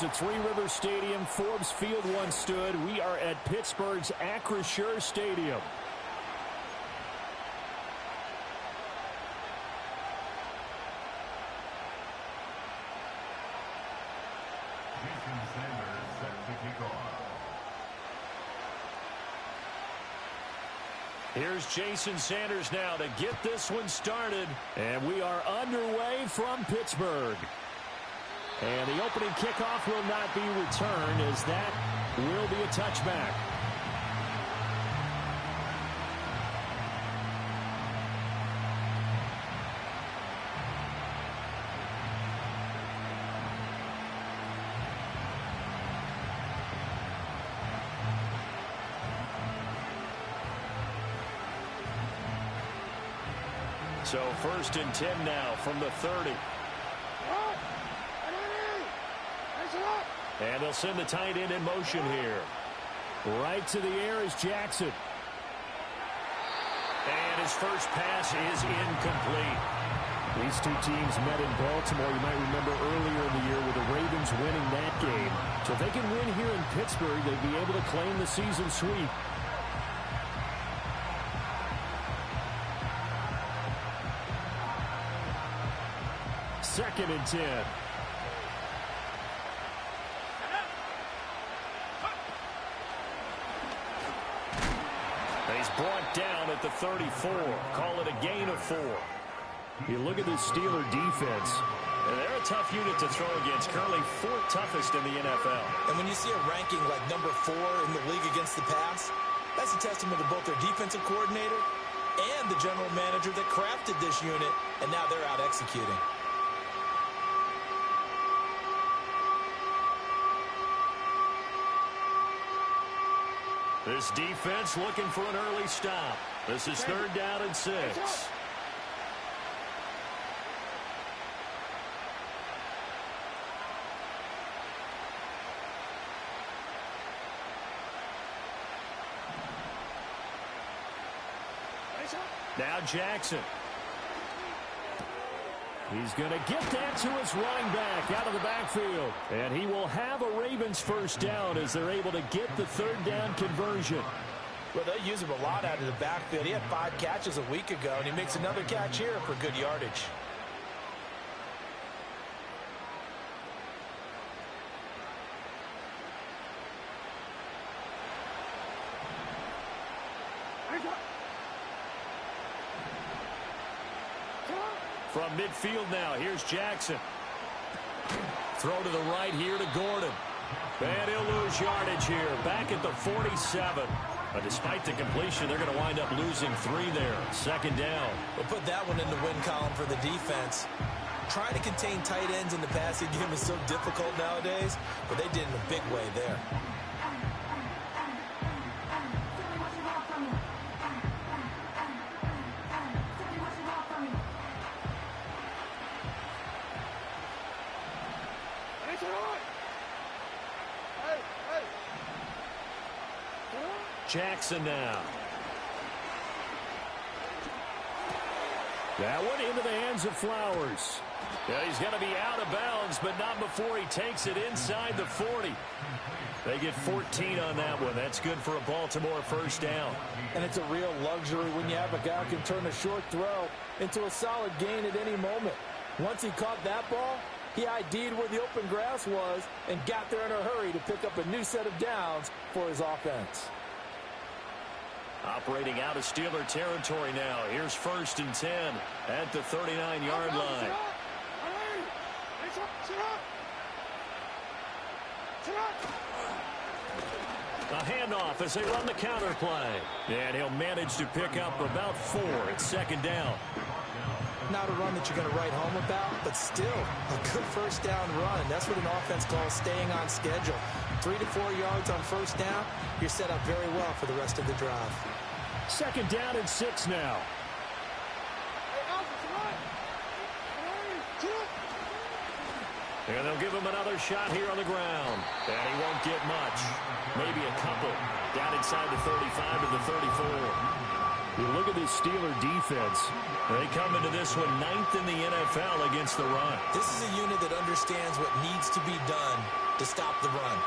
At Three Rivers Stadium, Forbes Field once stood. We are at Pittsburgh's Acrisure Stadium. Jason Sanders set to kick off. Here's Jason Sanders now to get this one started. And we are underway from Pittsburgh. And the opening kickoff will not be returned, as that will be a touchback. So 1st and 10 now from the 30. And they'll send the tight end in motion here. Right to the air is Jackson. And his first pass is incomplete. These two teams met in Baltimore, you might remember, earlier in the year with the Ravens winning that game. So if they can win here in Pittsburgh, they'd be able to claim the season sweep. Second and 10. He's brought down at the 34. Call it a gain of 4. You look at the Steeler defense. They're a tough unit to throw against. Currently 4th toughest in the NFL. And when you see a ranking like number 4 in the league against the pass, that's a testament to both their defensive coordinator and the general manager that crafted this unit, and now they're out executing. This defense looking for an early stop. This is 3rd down and 6. Now Jackson. He's going to get that to his running back out of the backfield. And he will have a Ravens first down as they're able to get the 3rd down conversion. Well, they use him a lot out of the backfield. He had 5 catches a week ago, and he makes another catch here for good yardage. From midfield now, here's Jackson. Throw to the right here to Gordon. And he'll lose yardage here, back at the 47. But despite the completion, they're going to wind up losing 3 there. 2nd down. We'll put that one in the win column for the defense. Trying to contain tight ends in the passing game is so difficult nowadays, but they did in a big way there. Jackson now. That one into the hands of Flowers. Yeah, he's going to be out of bounds, but not before he takes it inside the 40. They get 14 on that one. That's good for a Baltimore first down. And it's a real luxury when you have a guy who can turn a short throw into a solid gain at any moment. Once he caught that ball, he ID'd where the open grass was and got there in a hurry to pick up a new set of downs for his offense. Operating out of Steeler territory now. Here's 1st and 10 at the 39-yard line. A handoff as they run the counter play. And he'll manage to pick up about 4 at 2nd down. Not a run that you're going to write home about, but still a good first down run. That's what an offense calls staying on schedule. 3 to 4 yards on first down, you're set up very well for the rest of the drive. 2nd down and 6 now. And they'll give him another shot here on the ground. And he won't get much. Maybe a couple. Down inside the 35 to the 34. You look at this Steeler defense. They come into this one 9th in the NFL against the run. This is a unit that understands what needs to be done to stop the run.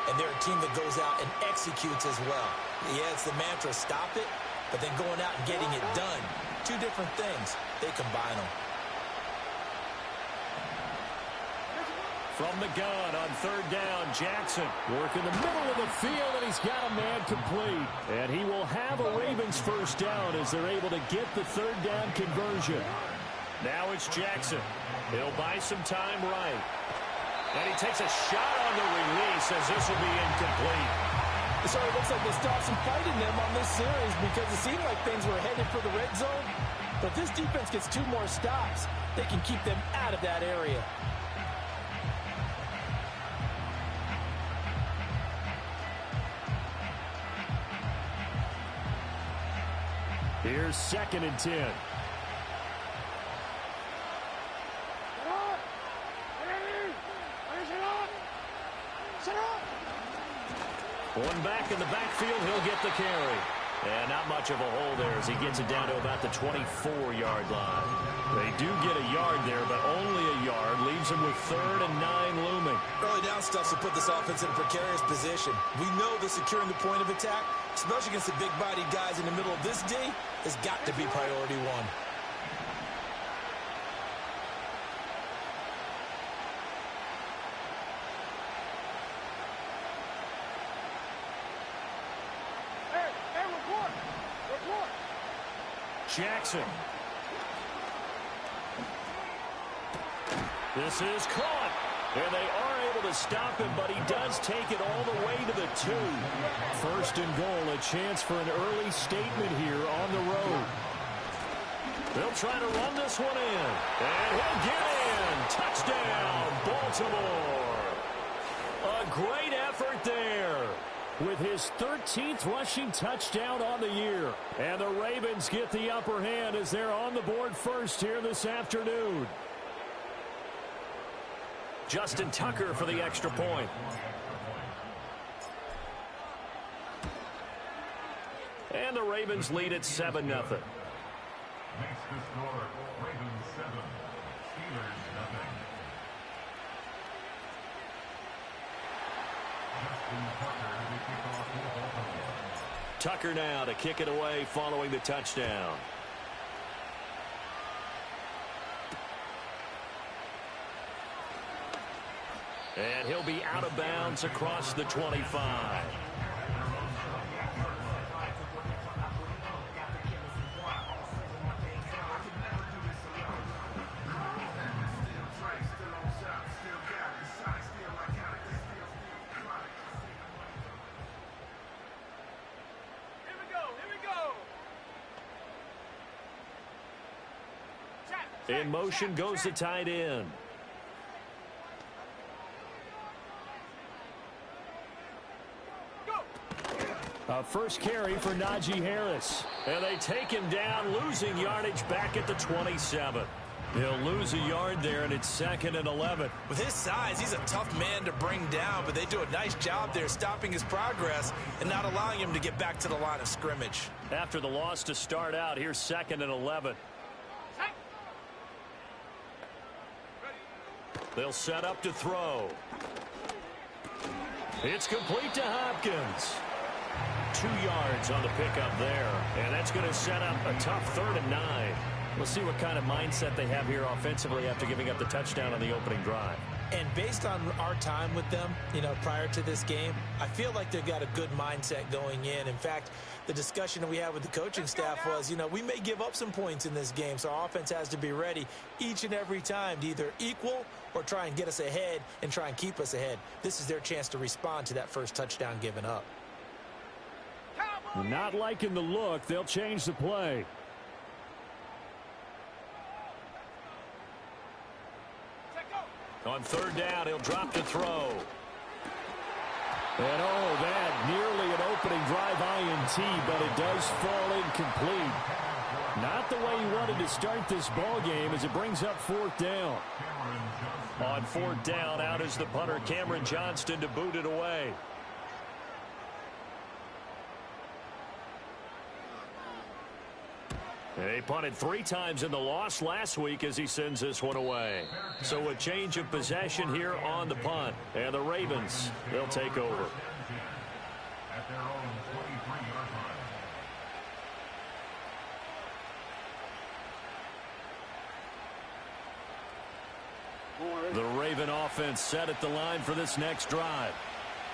And they're a team that goes out and executes as well. Yeah, it's the mantra, stop it, but then going out and getting it done. Two different things. They combine them. From the gun on third down, Jackson. Work in the middle of the field, and he's got a man complete. And he will have a Ravens first down as they're able to get the third down conversion. Now it's Jackson. He'll buy some time right. And he takes a shot on the release as this will be incomplete. So it looks like they stopped some fight in them on this series because it seemed like things were headed for the red zone. But this defense gets 2 more stops. They can keep them out of that area. Here's 2nd and 10. One back in the backfield, he'll get the carry. And not much of a hole there as he gets it down to about the 24-yard line. They do get a yard there, but only a yard. Leaves them with 3rd and 9 looming. Early down stuff to put this offense in a precarious position. We know that securing the point of attack, especially against the big-bodied guys in the middle of this D, has got to be priority 1. Jackson. This is caught. And they are able to stop him, but he does take it all the way to the 2. 1st and goal, a chance for an early statement here on the road. They'll try to run this one in. And he'll get in. Touchdown, Baltimore. A great effort there. With his 13th rushing touchdown on the year. And the Ravens get the upper hand as they're on the board first here this afternoon. Justin Tucker for the extra point. And the Ravens lead at 7-0. Makes the score Ravens 7, Steelers 0. Justin Tucker to kick off for Baltimore. Tucker now to kick it away following the touchdown. And he'll be out of bounds across the 25. In motion goes the tight end. A first carry for Najee Harris. And they take him down, losing yardage back at the 27. He'll lose a yard there, and it's 2nd and 11. With his size, he's a tough man to bring down, but they do a nice job there stopping his progress and not allowing him to get back to the line of scrimmage. After the loss to start out, here's 2nd and 11. They'll set up to throw. It's complete to Hopkins. 2 yards on the pickup there. And that's going to set up a tough 3rd and 9. We'll see what kind of mindset they have here offensively after giving up the touchdown on the opening drive. And based on our time with them, prior to this game, I feel like they've got a good mindset going in. In fact, the discussion that we had with the coaching staff was, we may give up some points in this game, so our offense has to be ready each and every time to either equal or try and get us ahead and try and keep us ahead. This is their chance to respond to that first touchdown given up. Not liking the look. They'll change the play. On 3rd down, he'll drop to throw. And that nearly an opening drive INT, but it does fall incomplete. Not the way he wanted to start this ball game as it brings up 4th down. On 4th down, out is the punter, Cameron Johnston, to boot it away. They punted 3 times in the loss last week as he sends this one away. So a change of possession here on the punt. And the Ravens, they'll take over. At their own 23-yard line. The Raven offense set at the line for this next drive.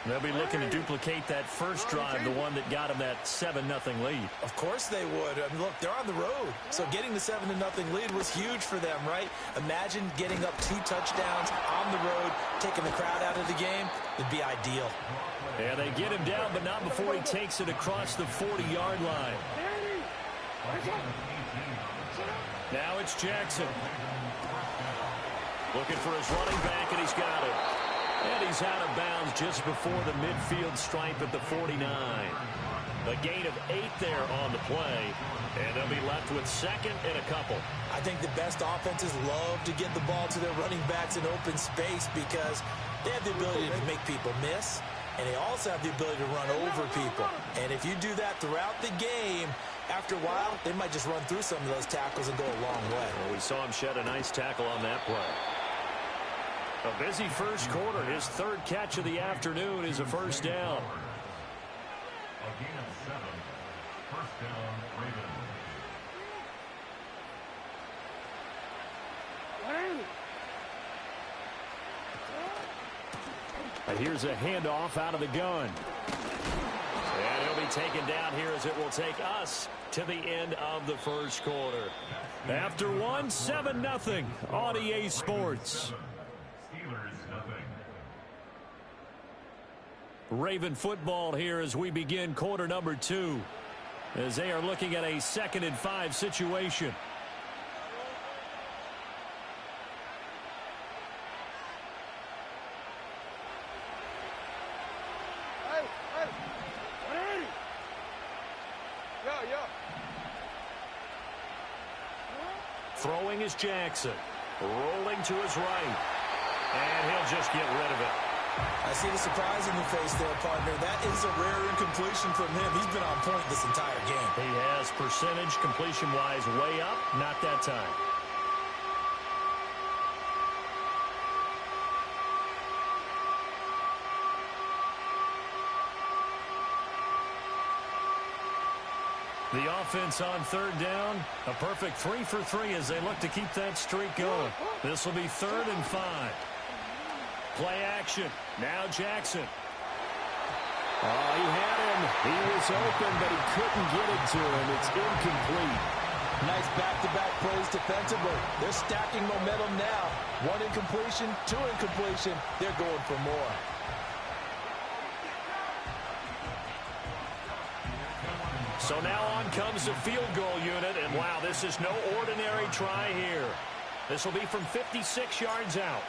They'll be looking to duplicate that first drive, the one that got them that 7-0 lead. Of course they would. I mean, look, they're on the road. So getting the 7-0 lead was huge for them, right? Imagine getting up 2 touchdowns on the road, taking the crowd out of the game. It'd be ideal. Yeah, they get him down, but not before he takes it across the 40-yard line. Now it's Jackson. Looking for his running back, and he's got it. And he's out of bounds just before the midfield stripe at the 49. A gain of 8 there on the play. And they'll be left with second and a couple. I think the best offenses love to get the ball to their running backs in open space because they have the ability to make people miss, and they also have the ability to run over people. And if you do that throughout the game, after a while, they might just run through some of those tackles and go a long way. Well, we saw him shed a nice tackle on that play. A busy first quarter. His 3rd catch of the afternoon is a first down. A gain of 7. First down, Ravens. And here's a handoff out of the gun. And he'll be taken down here as it will take us to the end of the first quarter. After one, 7-0 on EA Sports. Steelers, nothing. Raven football here as we begin quarter number 2. As they are looking at a 2nd and 5 situation. Throwing is Jackson. Rolling to his right. And he'll just get rid of it. I see the surprise in your face there, partner. That is a rare incompletion from him. He's been on point this entire game. He has percentage completion-wise way up. Not that time. The offense on 3rd down. A perfect 3 for 3 as they look to keep that streak going. This will be 3rd and 5. Play action. Now Jackson. Oh, he had him. He was open, but he couldn't get it to him. It's incomplete. Nice back-to-back plays defensively. They're stacking momentum now. 1 incompletion, 2 incompletion. They're going for more. So now on comes the field goal unit, and wow, this is no ordinary try here. This will be from 56 yards out.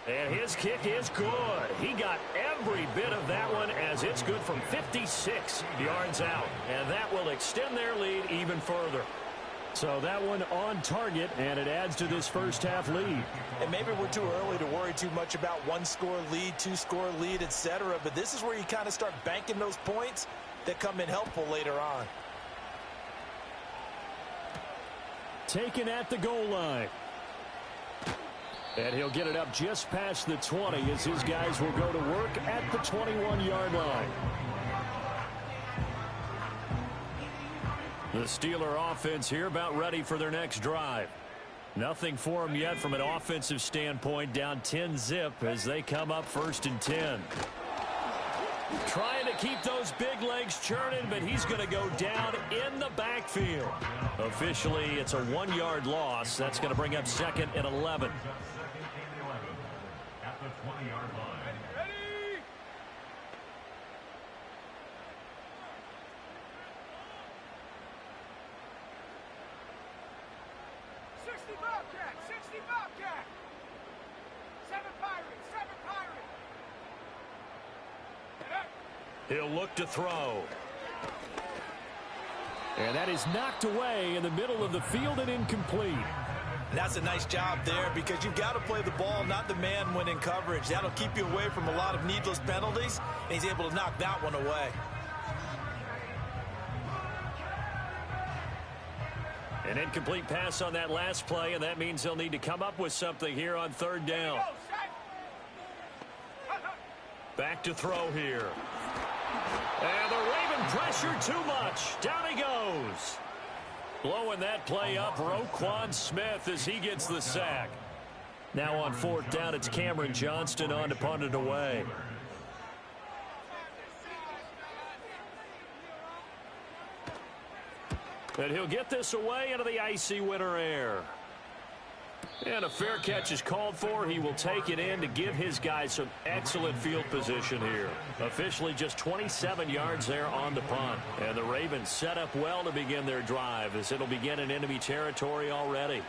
And his kick is good. He got every bit of that one as it's good from 56 yards out. And that will extend their lead even further. So that one on target, and it adds to this first half lead. And maybe we're too early to worry too much about 1-score lead, 2-score lead, etc. But this is where you kind of start banking those points that come in helpful later on. Taken at the goal line. And he'll get it up just past the 20 as his guys will go to work at the 21-yard line. The Steeler offense here about ready for their next drive. Nothing for them yet from an offensive standpoint, down 10-zip as they come up 1st and 10. Trying to keep those big legs churning, but he's going to go down in the backfield. Officially, it's a 1-yard loss. That's going to bring up 2nd and 11. At the 20-yard line. He'll look to throw. And that is knocked away in the middle of the field and incomplete. That's a nice job there because you've got to play the ball, not the man when in coverage. That'll keep you away from a lot of needless penalties, and he's able to knock that one away. An incomplete pass on that last play, and that means they'll need to come up with something here on third down. Back to throw here. And the Raven pressure too much. Down he goes. Blowing that play up, Roquan Smith as he gets the sack. Now on fourth down, it's Cameron Johnston on to punt it away. And he'll get this away into the icy winter air. And a fair catch is called for. He will take it in to give his guys some excellent field position here. Officially just 27 yards there on the punt. And the Ravens set up well to begin their drive as it'll begin in enemy territory already.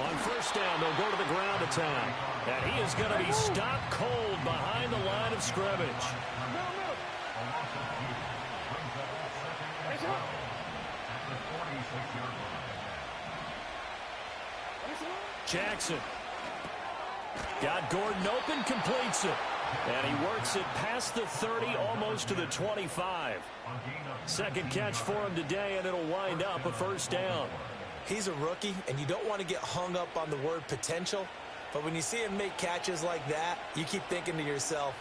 On first down, they'll go to the ground attack. And he is going to be stopped cold behind the line of scrimmage. Jackson. Got Gordon open, completes it. And he works it past the 30, almost to the 25. Second catch for him today, and it'll wind up a first down. He's a rookie, and you don't want to get hung up on the word potential. But when you see him make catches like that, you keep thinking to yourself,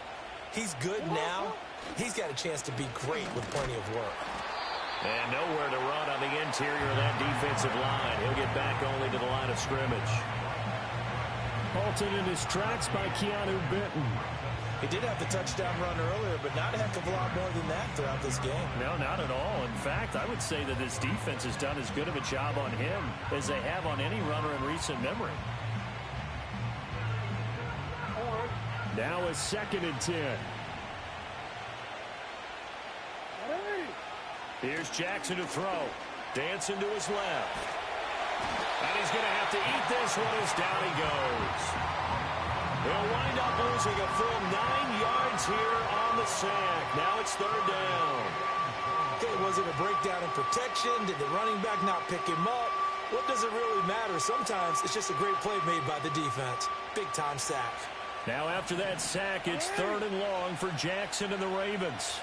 he's good now. He's got a chance to be great with plenty of work. And nowhere to run on the interior of that defensive line. He'll get back only to the line of scrimmage. Halted in his tracks by Keanu Benton. He did have the touchdown run earlier, but not a heck of a lot more than that throughout this game. No, not at all. In fact, I would say that this defense has done as good of a job on him as they have on any runner in recent memory. Now a 2nd and 10. Here's Jackson to throw. Dancing to his left. And he's going to have to eat this one as down he goes. They'll wind up losing a full 9 yards here on the sack. Now it's third down. Okay, was it a breakdown in protection? Did the running back not pick him up? What does it really matter? Sometimes it's just a great play made by the defense. Big-time sack. Now after that sack, it's 3rd and long for Jackson and the Ravens.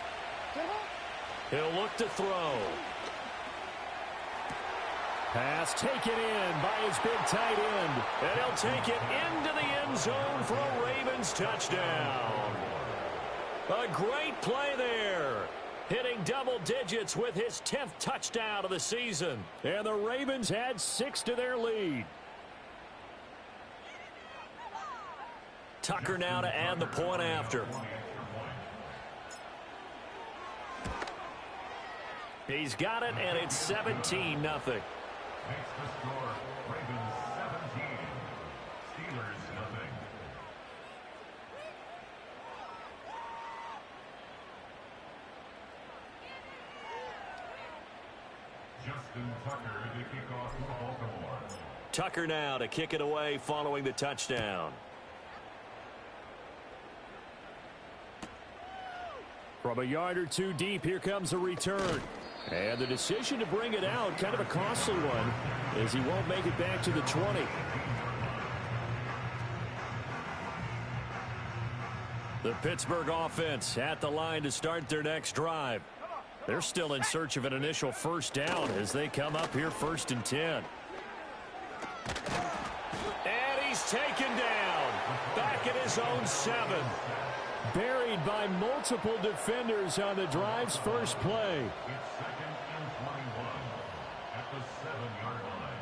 He'll look to throw. Pass taken in by his big tight end. And he'll take it into the end zone for a Ravens touchdown. A great play there. Hitting double digits with his 10th touchdown of the season. And the Ravens add 6 to their lead. Tucker now to add the point after. He's got it, and it's 17-0. Makes the score Ravens 17, Steelers 0. Justin Tucker to kick off for Baltimore. Tucker now to kick it away following the touchdown. From a yard or two deep, here comes a return. And the decision to bring it out, kind of a costly one, as he won't make it back to the 20. The Pittsburgh offense at the line to start their next drive. They're still in search of an initial first down as they come up here 1st and 10. And he's taken down. Back at his own 7. Buried by multiple defenders on the drive's first play. It's 2nd and 21 at the 7-yard line.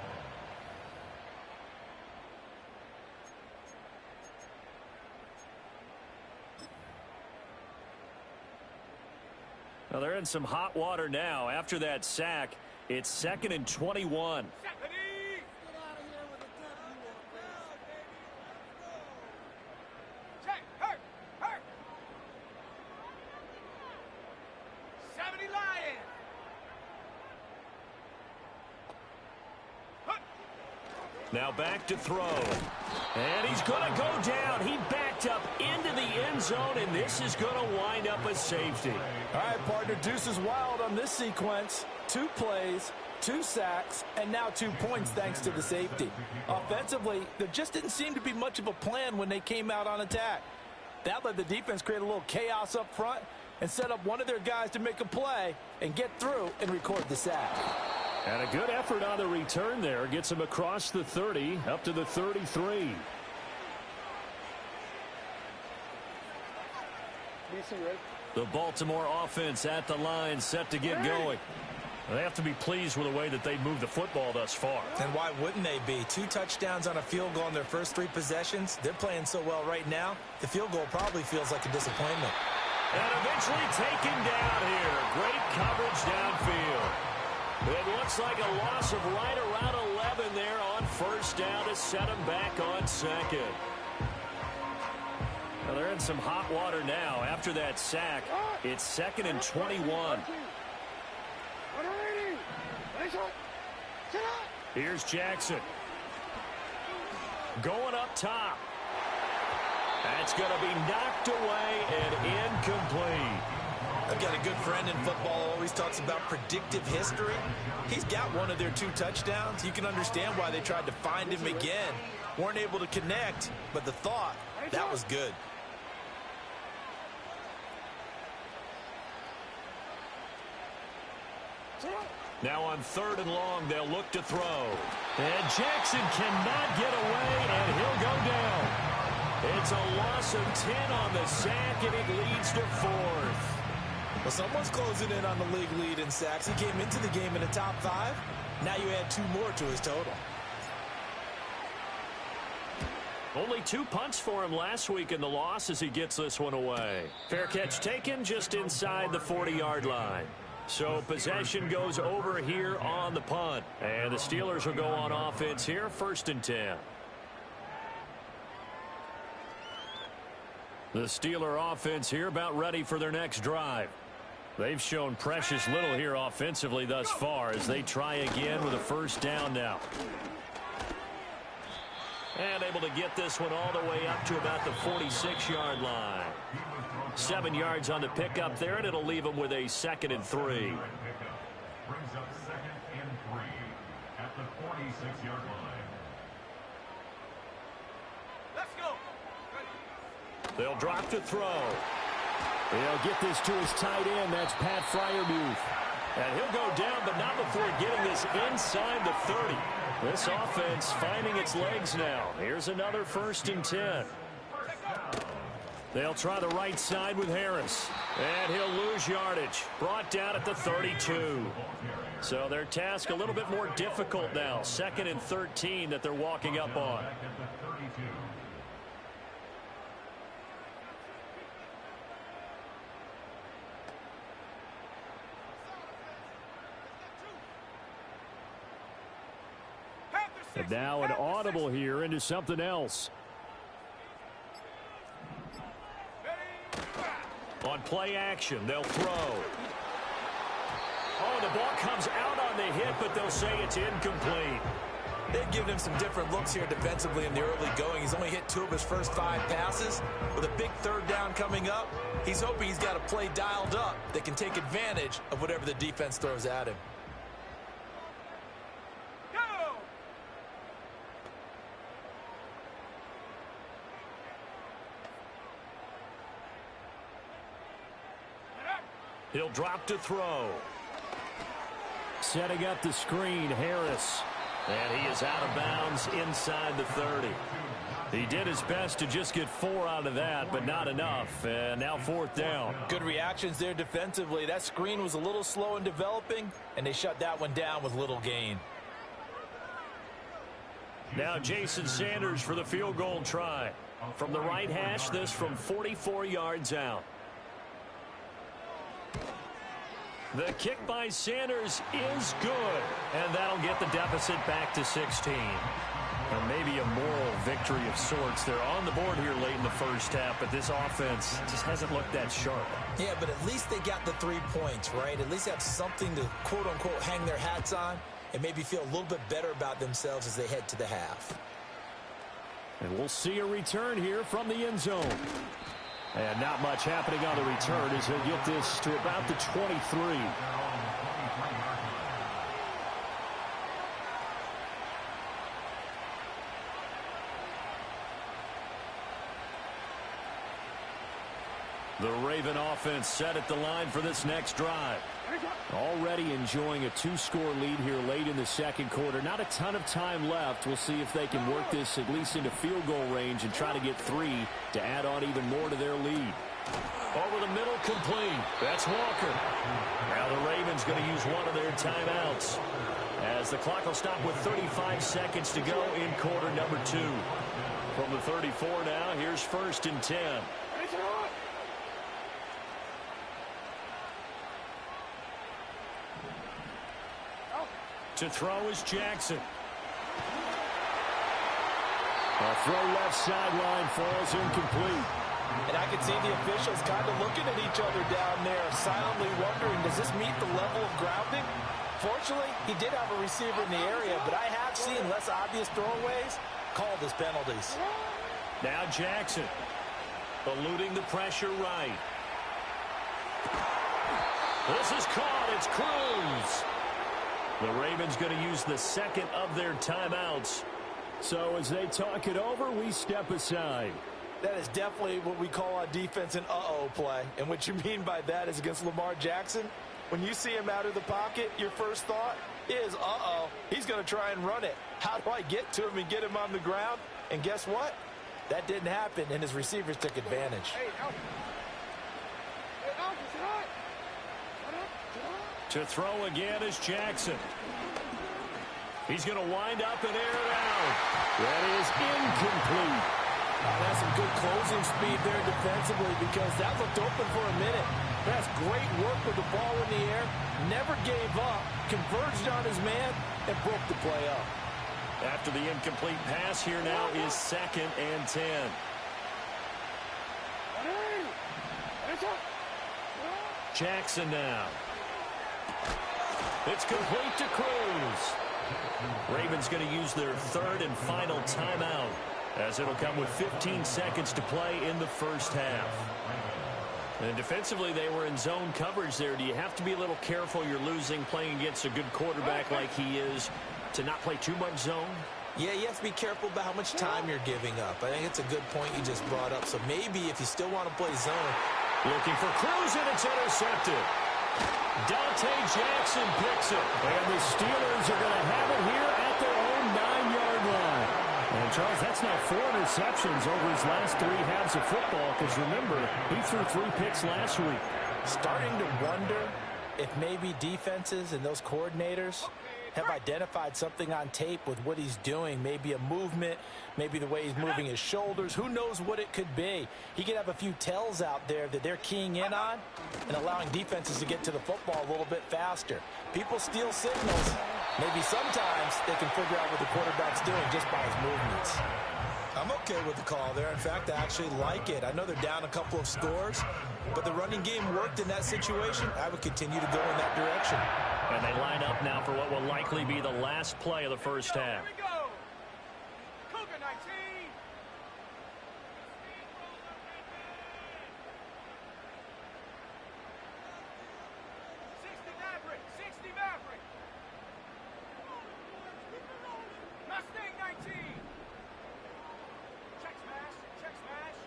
Well, they're in some hot water now. After that sack, it's 2nd and 21. Now back to throw. And he's going to go down. He backed up into the end zone, and this is going to wind up a safety. All right, partner, deuce is wild on this sequence. 2 plays, 2 sacks, and now 2 points thanks to the safety. Offensively, there just didn't seem to be much of a plan when they came out on attack. That let the defense create a little chaos up front and set up one of their guys to make a play and get through and record the sack. And a good effort on the return there. Gets him across the 30, up to the 33. The Baltimore offense at the line, set to get going. They have to be pleased with the way that they moved the football thus far. And why wouldn't they be? 2 touchdowns on a field goal in their first 3 possessions. They're playing so well right now, the field goal probably feels like a disappointment. And eventually taken down here. Great coverage downfield. It looks like a loss of right around 11 there on first down to set them back on second. Well, they're in some hot water now after that sack. It's 2nd and 21. Here's Jackson. Going up top. That's going to be knocked away and incomplete. I've got a good friend in football, always talks about predictive history. He's got one of their 2 touchdowns. You can understand why they tried to find him again. Weren't able to connect, but the thought, that was good. Now on 3rd and long, they'll look to throw. And Jackson cannot get away, and he'll go down. It's a loss of 10 on the sack, and it leads to 4th. Well, someone's closing in on the league lead in sacks. He came into the game in the top 5. Now you add 2 more to his total. Only 2 punts for him last week in the loss as he gets this one away. Fair catch taken just inside the 40-yard line. So possession goes over here on the punt. And the Steelers will go on offense here, 1st and 10. The Steeler offense here about ready for their next drive. They've shown precious little here offensively thus far as they try again with a first down now. And able to get this one all the way up to about the 46-yard line. 7 yards on the pickup there, and it'll leave them with a 2nd and 3. Brings up 2nd and 3 at the 46-yard line. Let's go. They'll drop to throw. He'll get this to his tight end. That's Pat Freiermuth. And he'll go down, but not before getting this inside the 30. This offense finding its legs now. Here's another 1st and 10. They'll try the right side with Harris. And he'll lose yardage. Brought down at the 32. So their task a little bit more difficult now. 2nd and 13 that they're walking up on. And now an audible here into something else. On play action, they'll throw. Oh, the ball comes out on the hit, but they'll say it's incomplete. They've given him some different looks here defensively in the early going. He's only hit 2 of his first 5 passes. With a big 3rd down coming up, he's hoping he's got a play dialed up that can take advantage of whatever the defense throws at him. He'll drop to throw. Setting up the screen, Harris. And he is out of bounds inside the 30. He did his best to just get 4 out of that, but not enough. And now 4th down. Good reactions there defensively. That screen was a little slow in developing, and they shut that one down with little gain. Now Jason Sanders for the field goal try. From the right hash, this from 44 yards out. The kick by Sanders is good, and that'll get the deficit back to 16. And maybe a moral victory of sorts. They're on the board here late in the first half, but this offense just hasn't looked that sharp. Yeah, but at least they got the 3 points, right? At least have something to, quote-unquote, hang their hats on and maybe feel a little bit better about themselves as they head to the half. And we'll see a return here from the end zone. And not much happening on the return as he'll get this to about the 23. The Raven offense set at the line for this next drive. Already enjoying a 2-score lead here late in the second quarter. Not a ton of time left. We'll see if they can work this at least into field goal range and try to get 3 to add on even more to their lead. Over the middle, complete. That's Walker. Now the Ravens going to use one of their timeouts, as the clock will stop with 35 seconds to go in quarter number 2. From the 34 now, here's 1st and 10. To throw is Jackson. A throw left sideline falls incomplete. And I can see the officials kind of looking at each other down there, silently wondering, does this meet the level of grounding? Fortunately, he did have a receiver in the area, but I have seen less obvious throwaways called as penalties. Now Jackson, eluding the pressure right. This is caught. It's Cruz. The Ravens going to use the second of their timeouts. So as they talk it over, we step aside. That is definitely what we call on defense an uh-oh play. And what you mean by that is against Lamar Jackson, when you see him out of the pocket, your first thought is, uh-oh, he's going to try and run it. How do I get to him and get him on the ground? And guess what? That didn't happen, and his receivers took advantage. To throw again is Jackson. He's going to wind up and air it out. That is incomplete. That's some good closing speed there defensively, because that looked open for a minute. That's great work with the ball in the air. Never gave up, converged on his man, and broke the play up. After the incomplete pass, here now is 2nd and 10. Jackson now. It's complete to Cruz. Ravens going to use their 3rd and final timeout, as it'll come with 15 seconds to play in the first half. And defensively, they were in zone coverage there. Do you have to be a little careful? You're losing, playing against a good quarterback like he is, to not play too much zone? Yeah, you have to be careful about how much time you're giving up. I think it's a good point you just brought up. So maybe if you still want to play zone. Looking for Cruz, and it's intercepted. Dante Jackson picks it. And the Steelers are going to have it here at their own 9-yard line. And, Charles, that's now 4 interceptions over his last 3 halves of football, because, remember, he threw 3 picks last week. Starting to wonder if maybe defenses and those coordinators have identified something on tape with what he's doing. Maybe a movement, maybe the way he's moving his shoulders. Who knows what it could be? He could have a few tells out there that they're keying in on and allowing defenses to get to the football a little bit faster. People steal signals. Maybe sometimes they can figure out what the quarterback's doing just by his movements. I'm okay with the call there. In fact, I actually like it. I know they're down a couple of scores, but the running game worked in that situation. I would continue to go in that direction. And they line up now for what will likely be the last play of the first half. Here we go. Cougar 19. 60 Maverick. 60 Maverick. Mustang 19. Check smash. Check smash.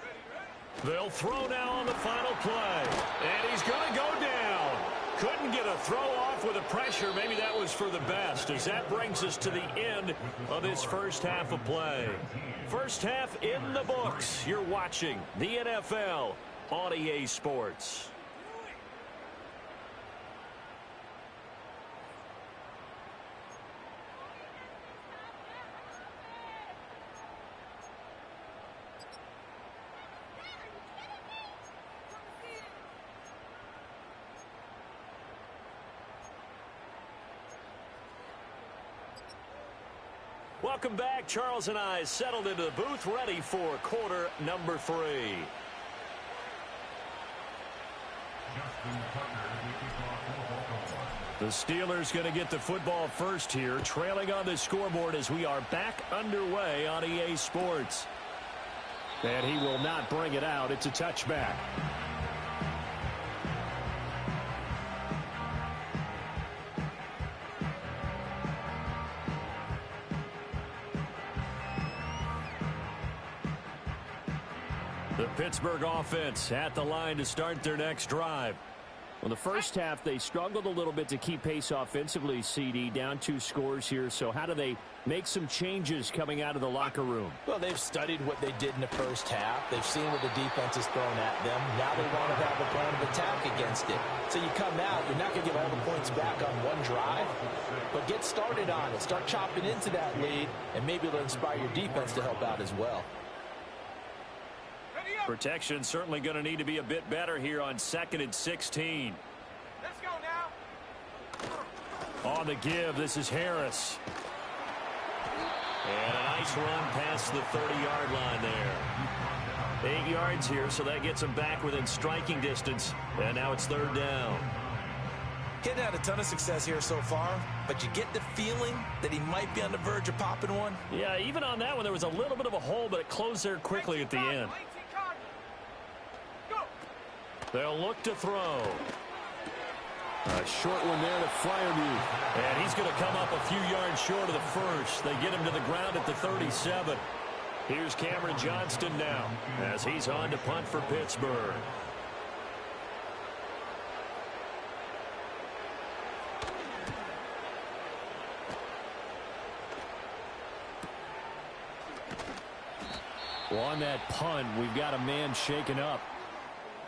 Ready, ready. They'll throw now on the final play. And he's going to go down. Couldn't get a throw off with the pressure. Maybe that was for the best, as that brings us to the end of this first half of play. First half in the books. You're watching the NFL on EA Sports. Welcome back. Charles and I settled into the booth, ready for quarter number 3. The Steelers going to get the football first here, trailing on the scoreboard as we are back underway on EA Sports. And he will not bring it out. It's a touchback. The Pittsburgh offense at the line to start their next drive. Well, the first half, they struggled a little bit to keep pace offensively, CD, down 2 scores here. So how do they make some changes coming out of the locker room? Well, they've studied what they did in the first half. They've seen what the defense has thrown at them. Now they want to have a plan of attack against it. So you come out, you're not going to get all the points back on one drive, but get started on it. Start chopping into that lead, and maybe it'll inspire your defense to help out as well. Protection certainly going to need to be a bit better here on 2nd and 16. Let's go now. On the give, this is Harris. And a nice run past the 30-yard line there. 8 yards here, so that gets him back within striking distance. And now it's 3rd down. Getting had a ton of success here so far, but you get the feeling that he might be on the verge of popping one. Yeah, even on that one, there was a little bit of a hole, but it closed there quickly at the end. They'll look to throw. A short one there to Freiermuth. And he's going to come up a few yards short of the first. They get him to the ground at the 37. Here's Cameron Johnston now as he's on to punt for Pittsburgh. Well, on that punt, we've got a man shaken up.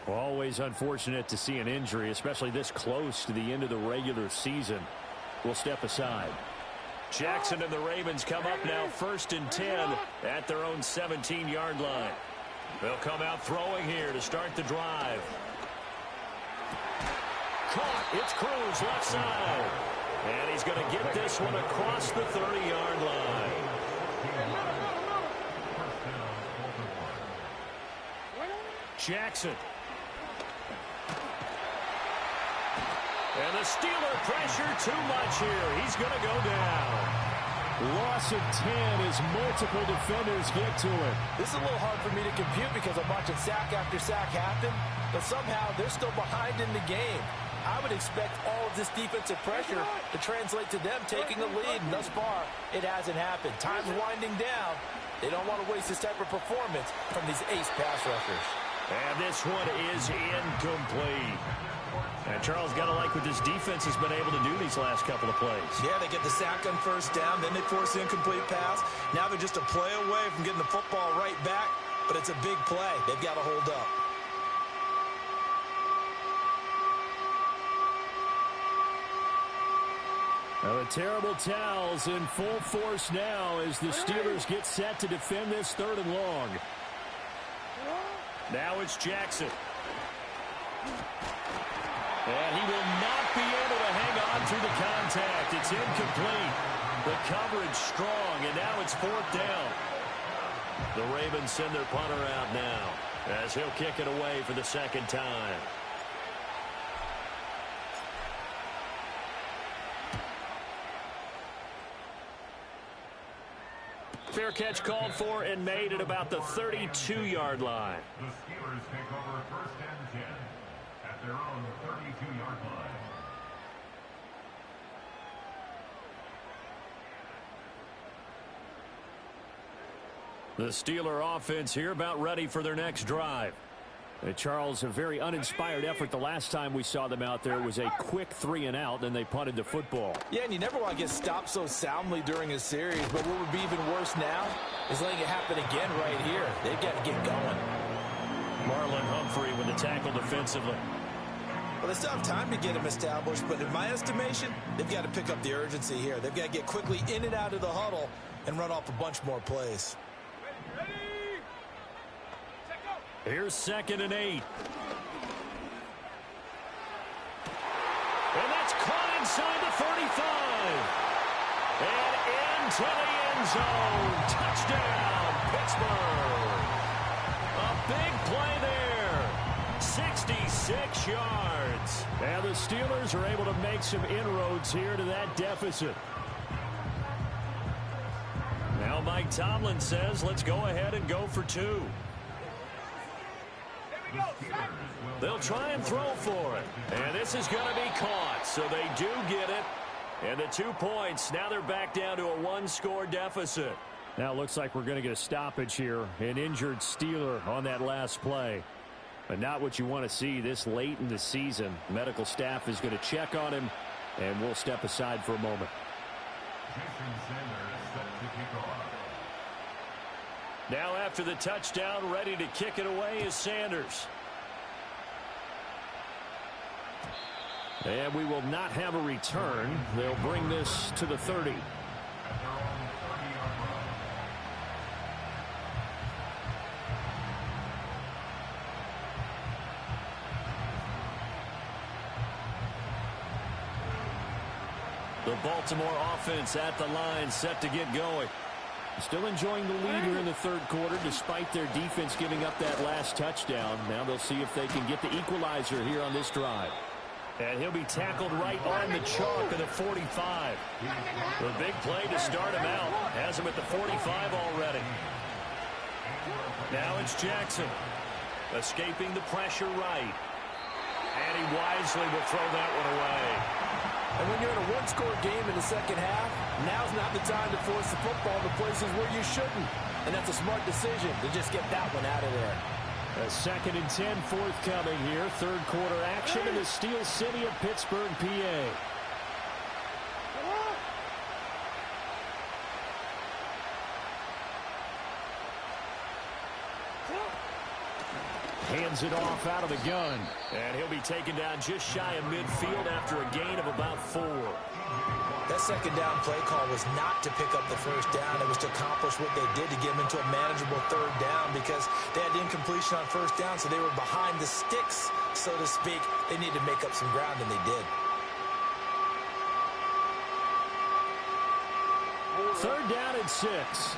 Always unfortunate to see an injury, especially this close to the end of the regular season. We'll step aside. Jackson and the Ravens come up now 1st and 10 at their own 17-yard line. They'll come out throwing here to start the drive. Caught. It's Cruz left side. And he's going to get this one across the 30-yard line. Jackson. And the Steeler pressure too much here. He's going to go down. Loss of 10 as multiple defenders get to him. This is a little hard for me to compute because I'm watching sack after sack happen, but somehow they're still behind in the game. I would expect all of this defensive pressure to translate to them taking a lead, and thus far, it hasn't happened. Time's winding down. They don't want to waste this type of performance from these ace pass rushers. And this one is incomplete. And Charles, got to like what this defense has been able to do these last couple of plays. Yeah, they get the sack on 1st down, then they force the incomplete pass. Now they're just a play away from getting the football right back, but it's a big play. They've got to hold up. Now the terrible towels in full force now as the Steelers get set to defend this 3rd and long. Now it's Jackson. And he will not be able to hang on through the contact. It's incomplete. The coverage strong, and now it's 4th down. The Ravens send their punter out now as he'll kick it away for the 2nd time. Fair catch called for and made at about the 32-yard line. The Steelers take over 1st and 10 at their own 32-yard line. The Steeler offense here about ready for their next drive. Charles, a very uninspired effort the last time we saw them out there. It was a quick 3 and out, then they punted the football. Yeah, and you never want to get stopped so soundly during a series, but what would be even worse now is letting it happen again right here. They've got to get going. Marlon Humphrey with the tackle defensively. Well, they still have time to get him established, but in my estimation, they've got to pick up the urgency here. They've got to get quickly in and out of the huddle and run off a bunch more plays. Ready? Here's 2nd and 8. And that's caught inside the 35. And into the end zone. Touchdown, Pittsburgh. A big play there. 66 yards. And the Steelers are able to make some inroads here to that deficit. Now Mike Tomlin says, let's go ahead and go for 2. They'll try and throw for it. And this is going to be caught. So they do get it. And the 2 points, now they're back down to a 1-score deficit. Now it looks like we're going to get a stoppage here. An injured Steeler on that last play. But not what you want to see this late in the season. Medical staff is going to check on him, and we'll step aside for a moment. Jason Sanders set to kick off. Now after the touchdown, ready to kick it away is Sanders. And we will not have a return. They'll bring this to the 30. The Baltimore offense at the line, set to get going. Still enjoying the lead here in the third quarter, despite their defense giving up that last touchdown. Now they'll see if they can get the equalizer here on this drive. And he'll be tackled right on the chalk of the 45. The big play to start him out. Has him at the 45 already. Now it's Jackson. Escaping the pressure right. And he wisely will throw that one away. And when you're in a one-score game in the second half, now's not the time to force the football to places where you shouldn't. And that's a smart decision to just get that one out of there. A 2nd and 10 forthcoming here. Third quarter action in the Steel City of Pittsburgh, PA. Hands it off out of the gun. And he'll be taken down just shy of midfield after a gain of about 4. That second down play call was not to pick up the first down. It was to accomplish what they did to get them into a manageable third down because they had incompletion on first down, so they were behind the sticks, so to speak. They needed to make up some ground, and they did. Third down and 6.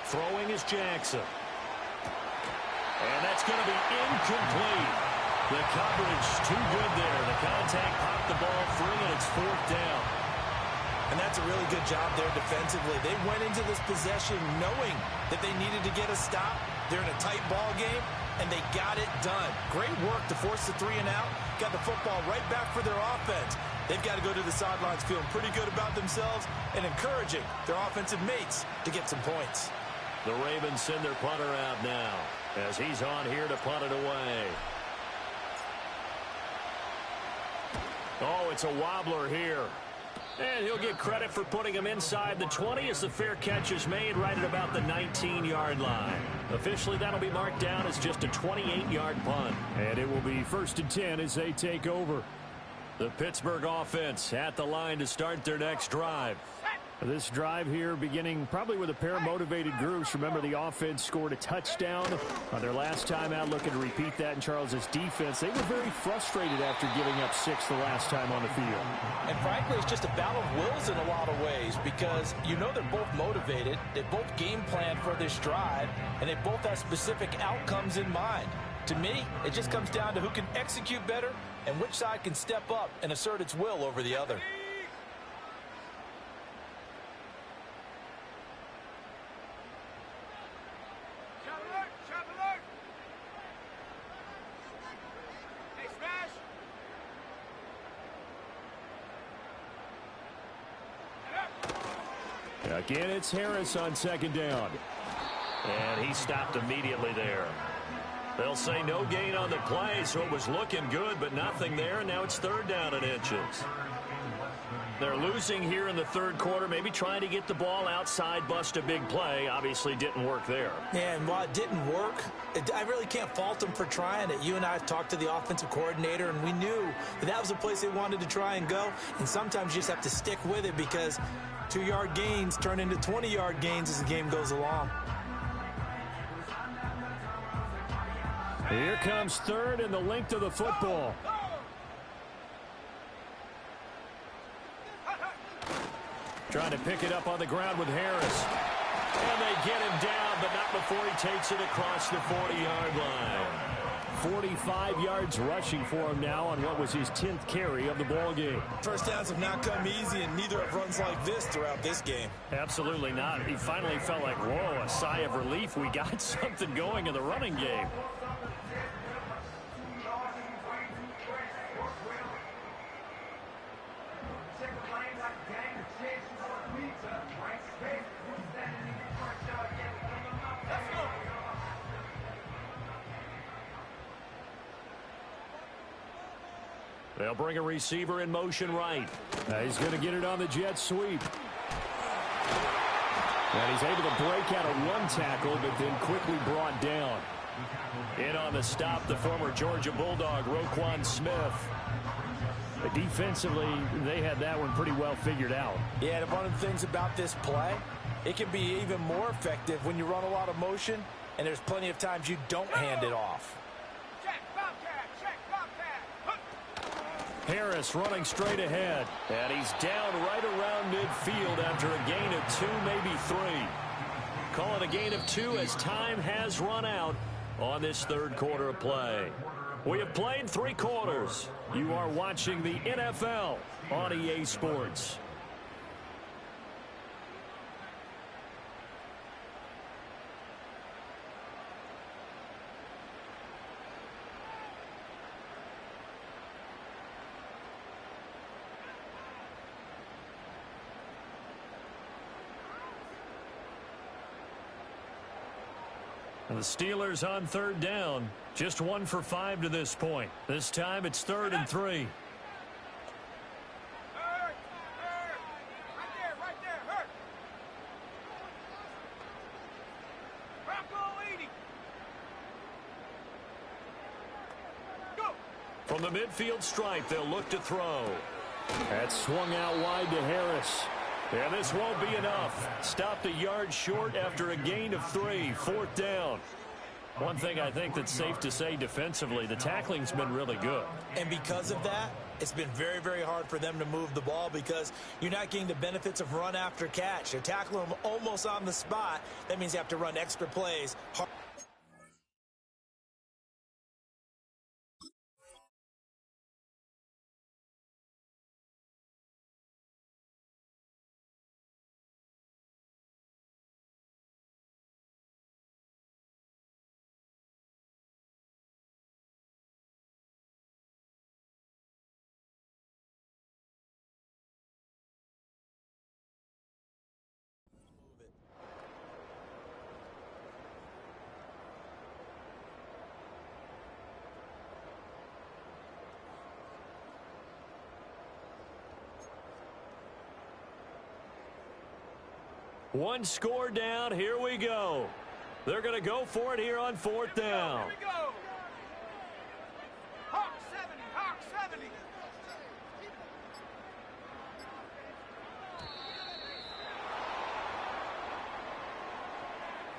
Throwing is Jackson. And that's going to be incomplete. The coverage too good there. The contact popped the ball free, and it's 4th down. And that's a really good job there defensively. They went into this possession knowing that they needed to get a stop. They're in a tight ball game, and they got it done. Great work to force the 3 and out. Got the football right back for their offense. They've got to go to the sidelines feeling pretty good about themselves and encouraging their offensive mates to get some points. The Ravens send their punter out now as he's on here to punt it away. Oh, it's a wobbler here. And he'll get credit for putting him inside the 20 as the fair catch is made right at about the 19-yard line. Officially, that'll be marked down as just a 28-yard punt. And it will be 1st and 10 as they take over. The Pittsburgh offense at the line to start their next drive. This drive here beginning probably with a pair of motivated groups. Remember, the offense scored a touchdown on their last time out, looking to repeat that in Charles's defense. They were very frustrated after giving up 6 the last time on the field. And frankly, it's just a battle of wills in a lot of ways because you know they're both motivated. They both game plan for this drive, and they both have specific outcomes in mind. To me, it just comes down to who can execute better and which side can step up and assert its will over the other. Again, it's Harris on 2nd down. And he stopped immediately there. They'll say no gain on the play, so it was looking good, but nothing there, and now it's 3rd down and inches. They're losing here in the third quarter, maybe trying to get the ball outside, bust a big play. Obviously didn't work there. Yeah, and while it didn't work, I really can't fault them for trying it. You and I talked to the offensive coordinator, and we knew that was a place they wanted to try and go, and sometimes you just have to stick with it because 2-yard gains turn into 20-yard gains as the game goes along. Here comes 3rd and the length of the football. Trying to pick it up on the ground with Harris. And they get him down, but not before he takes it across the 40-yard line. 45 yards rushing for him now on what was his 10th carry of the ball game. First downs have not come easy, and neither have runs like this throughout this game. Absolutely not. He finally felt like, whoa, a sigh of relief. We got something going in the running game. They'll bring a receiver in motion right. He's going to get it on the jet sweep. And he's able to break out of one tackle, but then quickly brought down. In on the stop, the former Georgia Bulldog, Roquan Smith. Defensively, they had that one pretty well figured out. Yeah, and one of the things about this play, it can be even more effective when you run a lot of motion, and there's plenty of times you don't hand it off. Harris running straight ahead. And he's down right around midfield after a gain of 2, maybe 3. Call it a gain of 2 as time has run out on this third quarter of play. We have played 3 quarters. You are watching the NFL on EA Sports. And the Steelers on third down. Just 1 for 5 to this point. This time it's 3rd and 3. Right there, hurt. Bronco 80. Go. From the midfield stripe, they'll look to throw. That swung out wide to Harris. And this won't be enough. Stopped a yard short after a gain of 3. 4th down. One thing I think that's safe to say defensively, the tackling's been really good. And because of that, it's been very, very hard for them to move the ball because you're not getting the benefits of run after catch. They're tackling them almost on the spot. That means you have to run extra plays. One score down. Here we go. They're going to go for it here on 4th down. Here we go. Hawk 70, Hawk 70.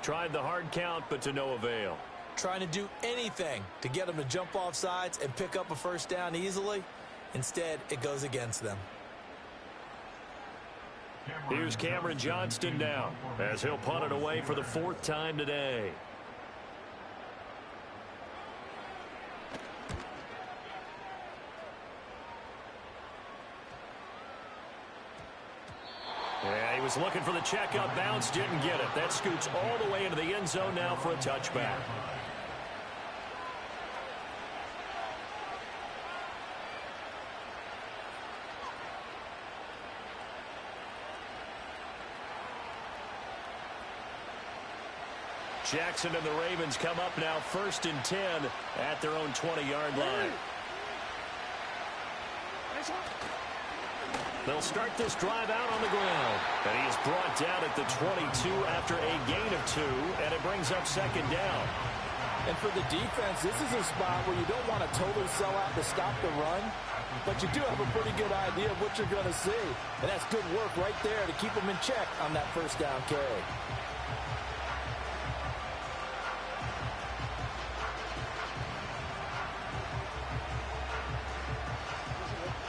Tried the hard count, but to no avail. Trying to do anything to get them to jump off sides and pick up a first down easily. Instead, it goes against them. Here's Cameron Johnston now as he'll punt it away for the 4th time today. Yeah, he was looking for the checkup bounce, didn't get it. That scoots all the way into the end zone now for a touchback. Jackson and the Ravens come up now 1st and 10 at their own 20-yard line. They'll start this drive out on the ground. And he is brought down at the 22 after a gain of 2, and it brings up 2nd down. And for the defense, this is a spot where you don't want to totally sell out to stop the run, but you do have a pretty good idea of what you're going to see. And that's good work right there to keep them in check on that first down carry.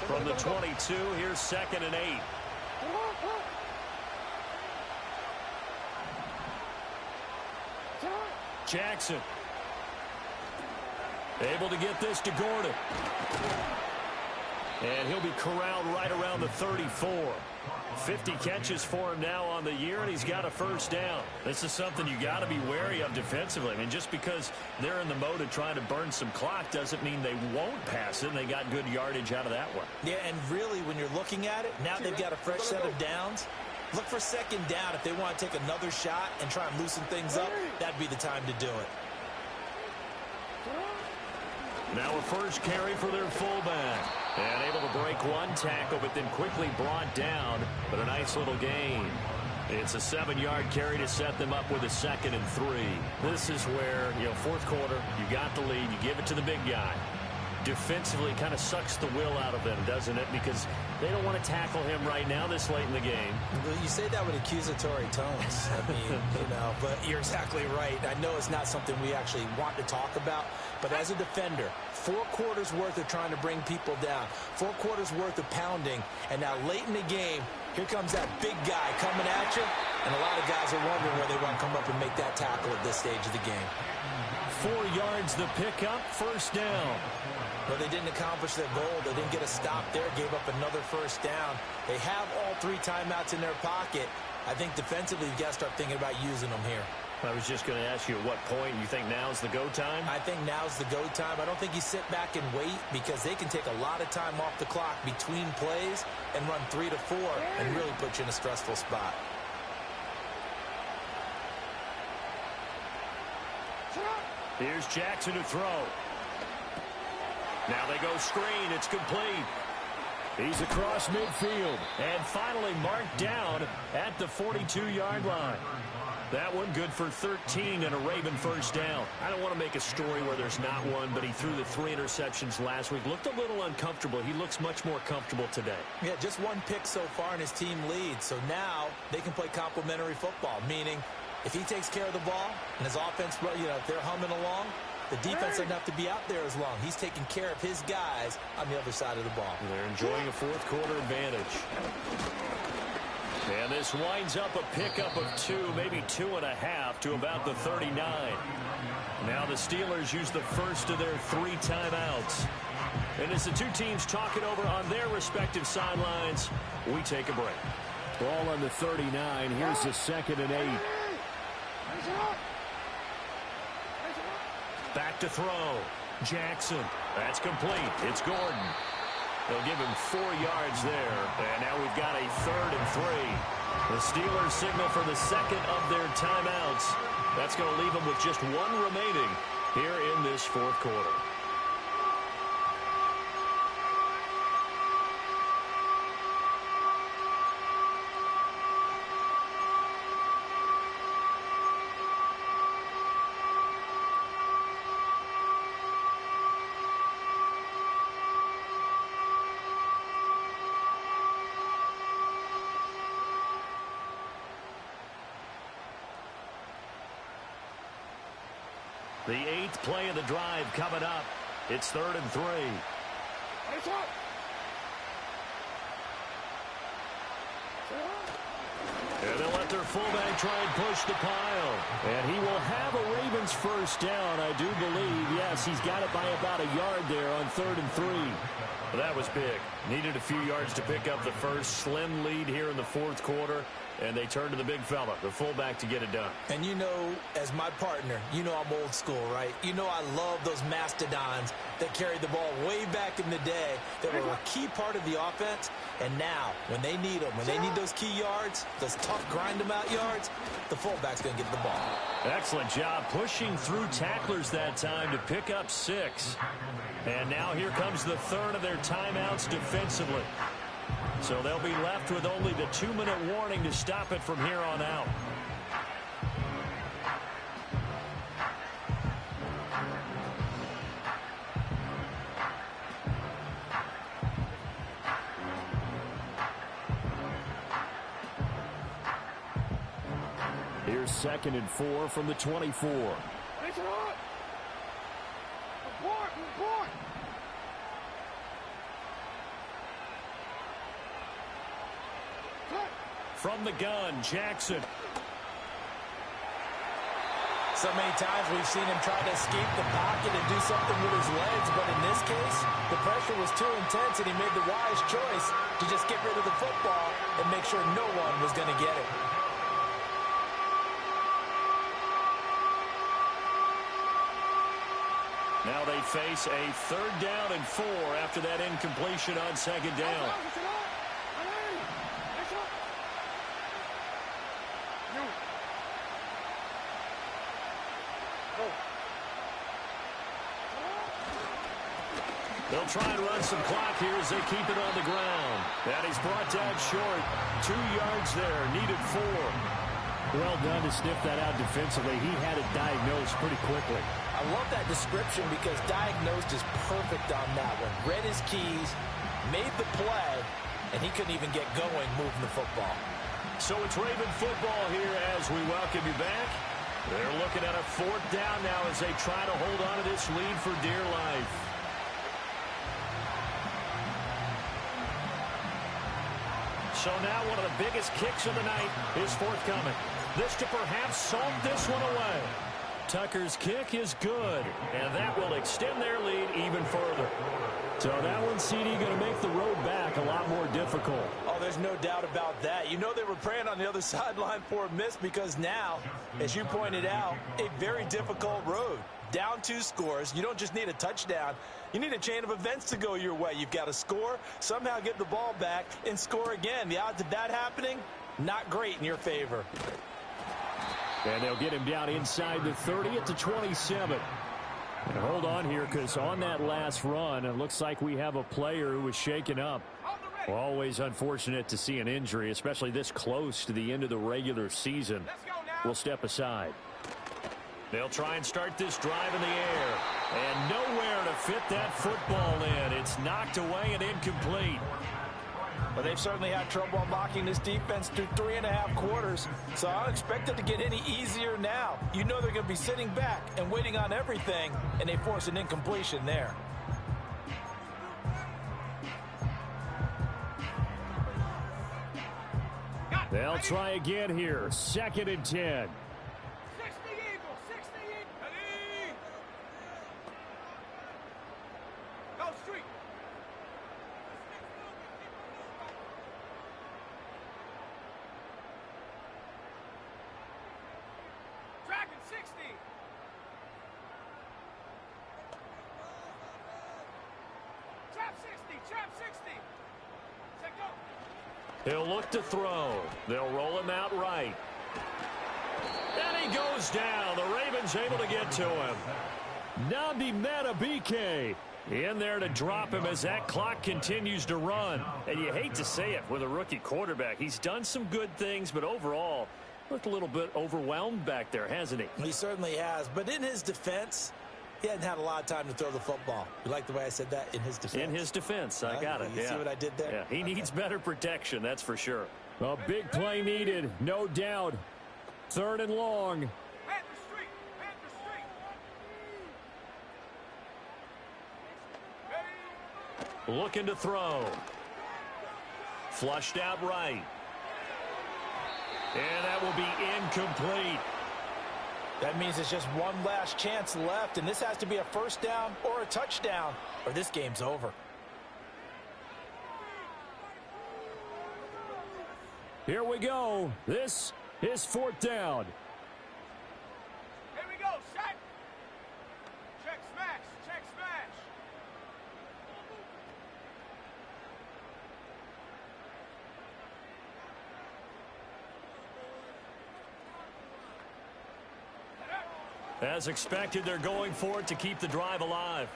From the 22, here's 2nd and 8. Jackson. Able to get this to Gordon. And he'll be corralled right around the 34. 50 catches for him now on the year, and he's got a first down. This is something you got to be wary of defensively. I mean, just because they're in the mode of trying to burn some clock doesn't mean they won't pass it, and they got good yardage out of that one. Yeah, and really, when you're looking at it, now they've got a fresh set of downs. Look for second down. If they want to take another shot and try and loosen things up, that'd be the time to do it. Now a first carry for their fullback. And able to break one tackle, but then quickly brought down. But a nice little gain. It's a 7-yard carry to set them up with a 2nd and 3. This is where, fourth quarter, you got the lead. You give it to the big guy. Defensively kind of sucks the will out of them, doesn't it? Because they don't want to tackle him right now this late in the game. Well, you say that with accusatory tones. I mean, but you're exactly right. I know it's not something we actually want to talk about, but as a defender, 4 quarters worth of trying to bring people down, 4 quarters worth of pounding, and now late in the game, here comes that big guy coming at you, and a lot of guys are wondering where they want to come up and make that tackle at this stage of the game. 4 yards the pickup, first down. But they didn't accomplish their goal. They didn't get a stop there, gave up another first down. They have all 3 timeouts in their pocket. I think defensively, you've got to start thinking about using them here. I was just going to ask you at what point you think now's the go time? I think now's the go time. I don't think you sit back and wait because they can take a lot of time off the clock between plays and run 3 to 4 and really put you in a stressful spot. Here's Jackson to throw. Now they go screen. It's complete. He's across midfield. And finally marked down at the 42-yard line. That one good for 13 and a Raven first down. I don't want to make a story where there's not one, but he threw the 3 interceptions last week. Looked a little uncomfortable. He looks much more comfortable today. Yeah, just 1 pick so far and his team leads. So now they can play complementary football, meaning if he takes care of the ball and his offense, if they're humming along, the defense doesn't have to be out there as long. He's taking care of his guys on the other side of the ball. They're enjoying a fourth quarter advantage. And this winds up a pickup of 2, maybe 2.5 to about the 39. Now the Steelers use the first of their 3 timeouts. And as the 2 teams talk it over on their respective sidelines, we take a break. Ball on the 39. Here's the 2nd and 8. Back to throw. Jackson. That's complete. It's Gordon. They'll give him 4 yards there. And now we've got a 3rd and 3. The Steelers signal for the 2nd of their timeouts. That's going to leave them with just 1 remaining here in this fourth quarter. The 8th play of the drive coming up. It's 3rd and 3. And they'll let their fullback try and push the pile. And he will have a Ravens first down, I do believe. Yes, he's got it by about a yard there on 3rd and 3. Well, that was big. Needed a few yards to pick up the first. Slim lead here in the fourth quarter. And they turn to the big fella, the fullback, to get it done. And as my partner, I'm old school, right? I love those mastodons that carried the ball way back in the day that were a key part of the offense. And now, when they need them, when they need those key yards, those tough grind-them-out yards, the fullback's going to get the ball. Excellent job pushing through tacklers that time to pick up 6. And now here comes the 3rd of their timeouts defensively. So they'll be left with only the 2-minute warning to stop it from here on out. Here's 2nd and 4 from the 24. From the gun, Jackson. So many times we've seen him try to escape the pocket and do something with his legs, but in this case, the pressure was too intense and he made the wise choice to just get rid of the football and make sure no one was going to get it. Now they face a 3rd down and 4 after that incompletion on 2nd down. They'll try and run some clock here as they keep it on the ground. And he's brought down short. 2 yards there, needed 4. Well done to sniff that out defensively. He had it diagnosed pretty quickly. I love that description because diagnosed is perfect on that one. Read his keys, made the play, and he couldn't even get going moving the football. So it's Raven football here as we welcome you back. They're looking at a 4th down now as they try to hold on to this lead for dear life. So now one of the biggest kicks of the night is forthcoming. This to perhaps salt this one away. Tucker's kick is good, and that will extend their lead even further. So that one, CD, going to make the road back a lot more difficult. Oh, there's no doubt about that. You know they were praying on the other sideline for a miss because now, as you pointed out, a very difficult road. Down 2 scores. You don't just need a touchdown. You need a chain of events to go your way. You've got to score, somehow get the ball back, and score again. The odds of that happening, not great in your favor. And they'll get him down inside the 30 at the 27. And hold on here because on that last run, it looks like we have a player who was shaken up. Well, always unfortunate to see an injury, especially this close to the end of the regular season. We'll step aside. They'll try and start this drive in the air. And nowhere to fit that football in. It's knocked away and incomplete. But they've certainly had trouble unlocking this defense through 3.5 quarters. So I don't expect it to get any easier now. You know they're going to be sitting back and waiting on everything, and they force an incompletion there. They'll try again here. 2nd and 10. 60 Eagles, 60 Eagles. Ready? Go street. Tracking 60. Trap 60, trap 60. Set go. He'll look to throw. They'll roll him out right. And he goes down. The Ravens able to get to him. Nnamdi Madubuike in there to drop him as that clock continues to run. And you hate to say it with a rookie quarterback. He's done some good things, but overall, looked a little bit overwhelmed back there, hasn't he? He certainly has. But in his defense, he hadn't had a lot of time to throw the football. You like the way I said that? In his defense. In his defense. I got it. You see what I did there? Yeah, he needs better protection, that's for sure. A big play needed, no doubt. 3rd and long. Panther Street, Panther Street. Ready? Looking to throw. Flushed out right. And that will be incomplete. That means it's just one last chance left, and this has to be a 1st down or a touchdown, or this game's over. Here we go. This is 4th down. Here we go, shot. Check smash, check smash. As expected, they're going for it to keep the drive alive.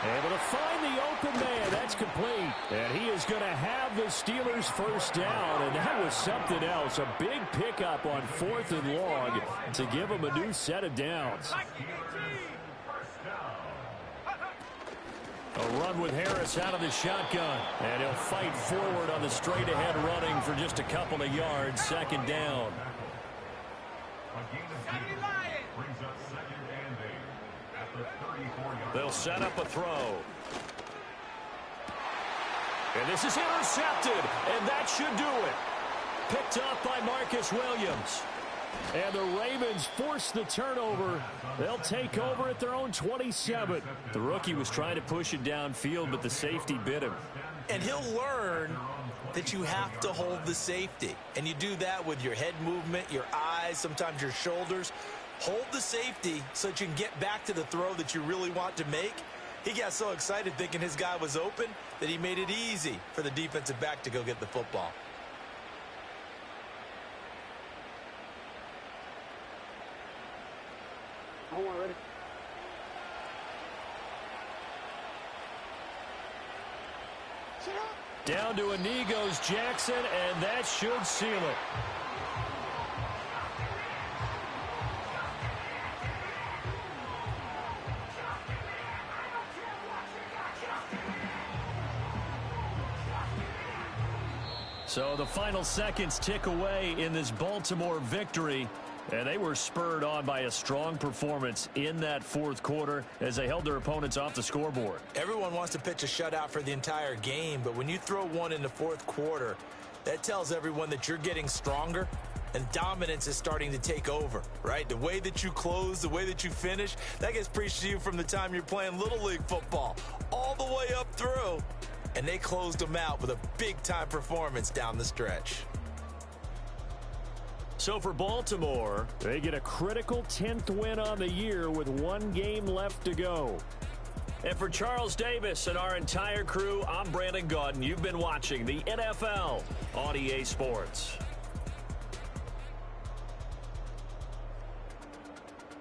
Able to find the open man. That's complete. And he is going to have the Steelers 1st down. And that was something else. A big pickup on 4th and long to give him a new set of downs. A run with Harris out of the shotgun. And he'll fight forward on the straight-ahead running for just a couple of yards. 2nd down. Brings up 2nd and 8 at the 34-yard. They'll set up a throw. And this is intercepted, and that should do it. Picked up by Marcus Williams. And the Ravens force the turnover. They'll take over at their own 27. The rookie was trying to push it downfield, but the safety bit him. And he'll learn that you have to hold the safety. And you do that with your head movement, your eyes, sometimes your shoulders. Hold the safety so that you can get back to the throw that you really want to make. He got so excited thinking his guy was open that he made it easy for the defensive back to go get the football. Ready. Down to a knee goes Jackson, and that should seal it. So the final seconds tick away in this Baltimore victory. And they were spurred on by a strong performance in that fourth quarter as they held their opponents off the scoreboard. Everyone wants to pitch a shutout for the entire game, but when you throw one in the fourth quarter, that tells everyone that you're getting stronger and dominance is starting to take over, right? The way that you close, the way that you finish, that gets preached to you from the time you're playing Little League football all the way up through. And they closed them out with a big-time performance down the stretch. So for Baltimore, they get a critical 10th win on the year with one game left to go. And for Charles Davis and our entire crew, I'm Brandon Gaudin. You've been watching the NFL on EA Sports.